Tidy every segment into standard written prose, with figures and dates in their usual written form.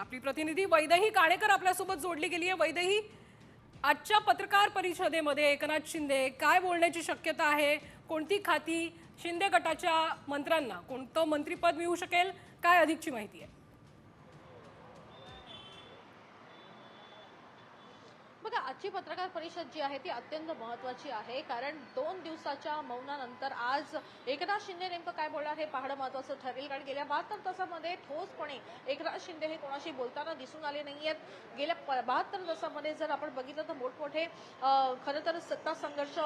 आपली प्रतिनिधी वैदेही काणेकर आपल्यासोबत जोडली गेली आहे। वैदेही, आजच्या पत्रकार परिषदेमध्ये एकनाथ शिंदे काय बोलण्याची शक्यता आहे? कोणती खाती शिंदे गटाच्या मंत्र्यांना कोणतं मंत्रिपद मिळू शकेल? काय अधिकची माहिती आहे? बघा, आजची पत्रकार परिषद जी आहे ती अत्यंत महत्त्वाची आहे, कारण 2 दिवसाच्या मौनानंतर आज एकनाथ शिंदे नेमकं काय बोलणार हे पाहणं महत्त्वाचं ठरेल। कारण गेल्या 72 तासामध्ये ठोसपणे एकनाथ शिंदे हे कोणाशी बोलताना दिसून आले नाहीयेत। गेल्या 72 तासामध्ये जर आपण बघितलं तर मोठमोठे खरं तर सत्ता संघर्ष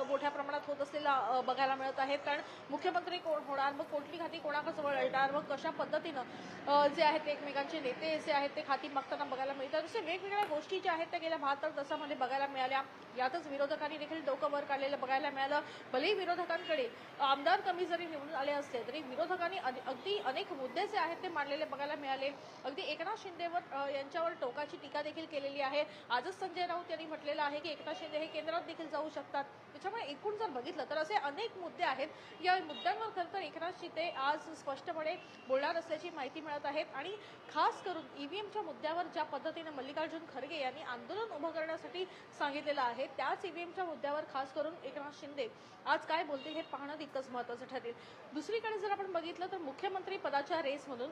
मोठ्या प्रमाणात होत असलेला बघायला मिळत आहेत। कारण मुख्यमंत्री कोण होणार, मग कोणती खाती कोणाजवळ येणार, मग कशा पद्धतीनं जे आहेत एकमेकांचे नेते जे आहेत ते खाती मागताना बघायला मिळतात। असे वेगवेगळ्या गोष्टी ज्या आहेत त्या गेल्या 72 तासामध्ये बघायला मिळाल्या। यातच विरोधकांनी देखील डोकं वर काढलेलं बघायला मिळालं। भलेही विरोधकांकडे आमदार कमी जरी निवडून आले असले तरी विरोधकांनी अगदी अनेक मुद्दे जे आहेत ते मांडलेले बघायला मिळाले। अगदी एकनाथ शिंदेवर यांच्यावर टोकाची टीका देखील केलेली आहे। आजच संजय राऊत यांनी म्हटलेलं आहे की एकनाथ शिंदे हे केंद्रात देखील जाऊ शकतात। त्याच्यामुळे एकूण जर बघितलं तर असे अनेक मुद्दे आहेत। या मुद्द्यांवर खरं तर एकनाथ शिंदे आज स्पष्टपणे बोलणार असल्याची माहिती मिळत आहे। आणि खास करून ईव्हीएमच्या मुद्द्यावर ज्या पद्धतीने मल्लिकार्जुन खरगे यांनी आंदोलन उभं करण्यासाठी सांगितलेलं आहे, त्याच ईव्हीएमच्या मुद्द्यावर खास करून एकनाथ शिंदे आज काय बोलतील हे पाहणं तितकंच महत्त्वाचं ठरेल। दुसरीकडे जर आपण बघितलं तर मुख्यमंत्री पदाच्या रेसमधून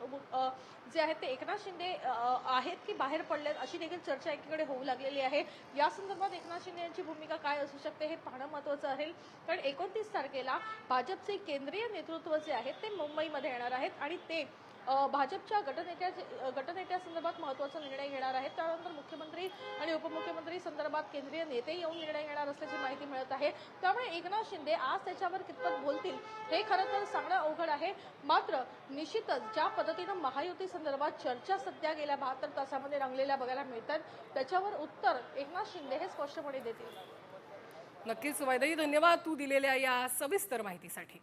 जे आहेत ते एकनाथ शिंदे आहेत की बाहेर पडलेत अशी देखील चर्चा एकीकडे होऊ लागलेली आहे। या संदर्भात एकनाथ शिंदे यांची भूमिका काय असू शकते हे पाहणं महत्त्वाचं आहे। कारण 29 तारखेला भाजपचे केंद्रीय नेतृत्व जे आहे ते मुंबईमध्ये येणार आहेत आणि ते भाजपच्या गटनेत्यासंदर्भात महत्त्वाचा निर्णय घेणार आहेत। त्यानंतर मुख्यमंत्री आणि उपमुख्यमंत्री संदर्भात केंद्रीय नेते येऊन निर्णय घेणार असल्याची माहिती मिळत आहे। त्यामुळे एकनाथ शिंदे आज त्याच्यावर कितपत बोलतील हे खरं तर सांगणं अवघड आहे। मात्र निश्चितच ज्या पद्धतीनं महायुती संदर्भात चर्चा सध्या गेल्या 72 तासामध्ये रंगलेल्या बघायला मिळतात, त्याच्यावर उत्तर एकनाथ शिंदे हे स्पष्टपणे देतील। नक्कीच वैदेही, धन्यवाद तू दिलेल्या या सविस्तर माहितीसाठी।